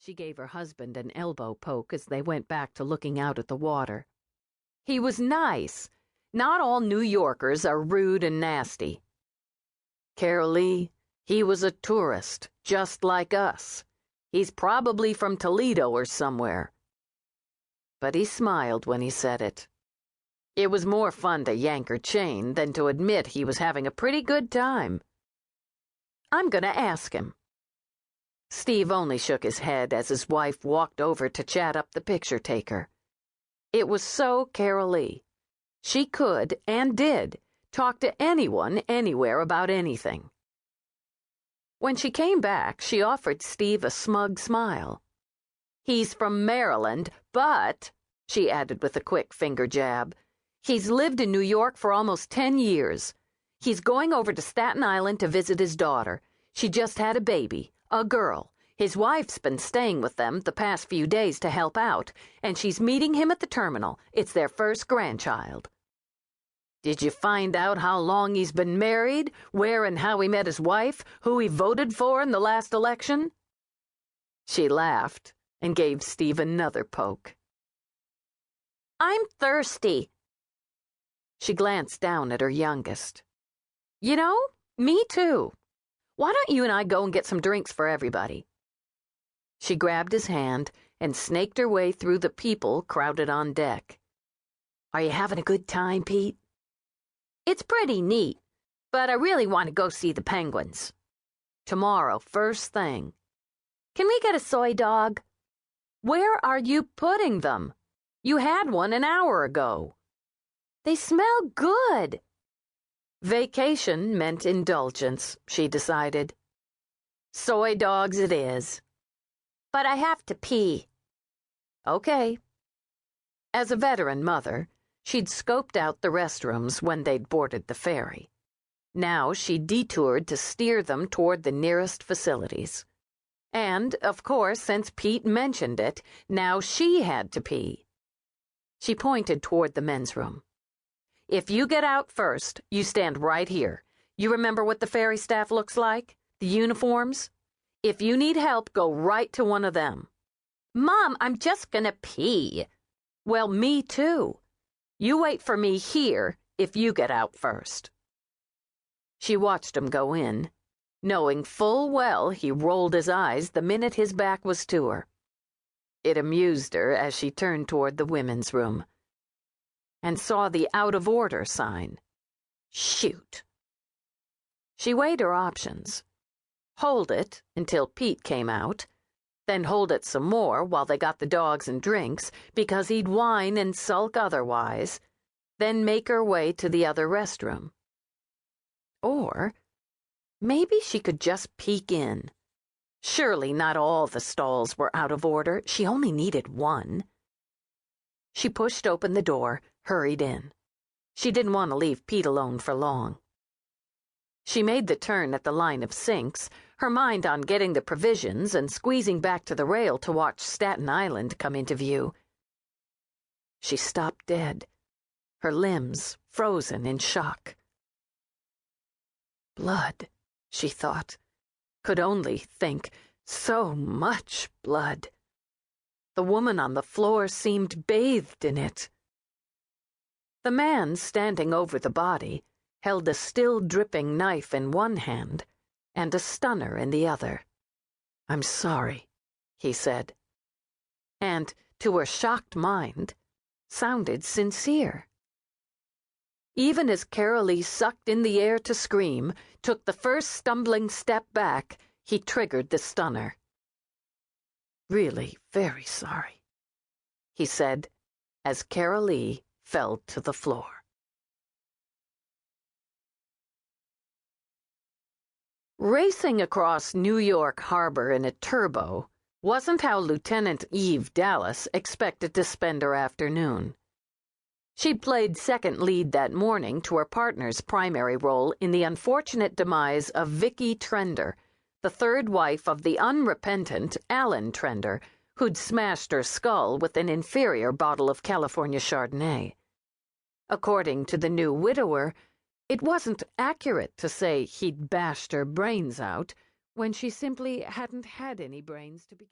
She gave her husband an elbow poke as they went back to looking out at the water. He was nice. Not all New Yorkers are rude and nasty. Carolee, he was a tourist, just like us. He's probably from Toledo or somewhere. But he smiled when he said it. It was more fun to yank her chain than to admit he was having a pretty good time. I'm gonna ask him. Steve only shook his head as his wife walked over to chat up the picture taker. It was so Carolee. She could, and did, talk to anyone, anywhere about anything. When she came back, she offered Steve a smug smile. He's from Maryland, but, she added with a quick finger jab, he's lived in New York for almost 10 years. He's going over to Staten Island to visit his daughter. She just had a baby, a girl. His wife's been staying with them the past few days to help out, and she's meeting him at the terminal. It's their first grandchild. Did you find out how long he's been married, where and how he met his wife, who he voted for in the last election? She laughed and gave Steve another poke. I'm thirsty. She glanced down at her youngest. You know, me too. Why don't you and I go and get some drinks for everybody? She grabbed his hand and snaked her way through the people crowded on deck. Are you having a good time, Pete? It's pretty neat, but I really want to go see the penguins. Tomorrow, first thing. Can we get a soy dog? Where are you putting them? You had one an hour ago. They smell good. Vacation meant indulgence, she decided. Soy dogs it is. But I have to pee. Okay. As a veteran mother, she'd scoped out the restrooms when they'd boarded the ferry. Now she detoured to steer them toward the nearest facilities. And, of course, since Pete mentioned it, now she had to pee. She pointed toward the men's room. If you get out first, you stand right here. You remember what the ferry staff looks like? The uniforms? If you need help, go right to one of them. Mom, I'm just gonna pee. Well, me too. You wait for me here if you get out first. She watched him go in, knowing full well he rolled his eyes the minute his back was to her. It amused her as she turned toward the women's room and saw the out-of-order sign. Shoot. She weighed her options. Hold it until Pete came out, then hold it some more while they got the dogs and drinks because he'd whine and sulk otherwise, then make her way to the other restroom. Or maybe she could just peek in. Surely not all the stalls were out of order. She only needed one. She pushed open the door, hurried in. She didn't want to leave Pete alone for long. She made the turn at the line of sinks, her mind on getting the provisions and squeezing back to the rail to watch Staten Island come into view. She stopped dead, her limbs frozen in shock. Blood, she thought. Could only think, so much blood. The woman on the floor seemed bathed in it. The man standing over the body held a still dripping knife in one hand and a stunner in the other. I'm sorry, he said. And, to her shocked mind, sounded sincere. Even as Carolee sucked in the air to scream, took the first stumbling step back, he triggered the stunner. Really very sorry, he said, as Carolee fell to the floor. Racing across New York Harbor in a turbo wasn't how Lieutenant Eve Dallas expected to spend her afternoon. She'd played second lead that morning to her partner's primary role in the unfortunate demise of Vicky Trender, the third wife of the unrepentant Alan Trender, who'd smashed her skull with an inferior bottle of California Chardonnay. According to the new widower, it wasn't accurate to say he'd bashed her brains out when she simply hadn't had any brains to begin.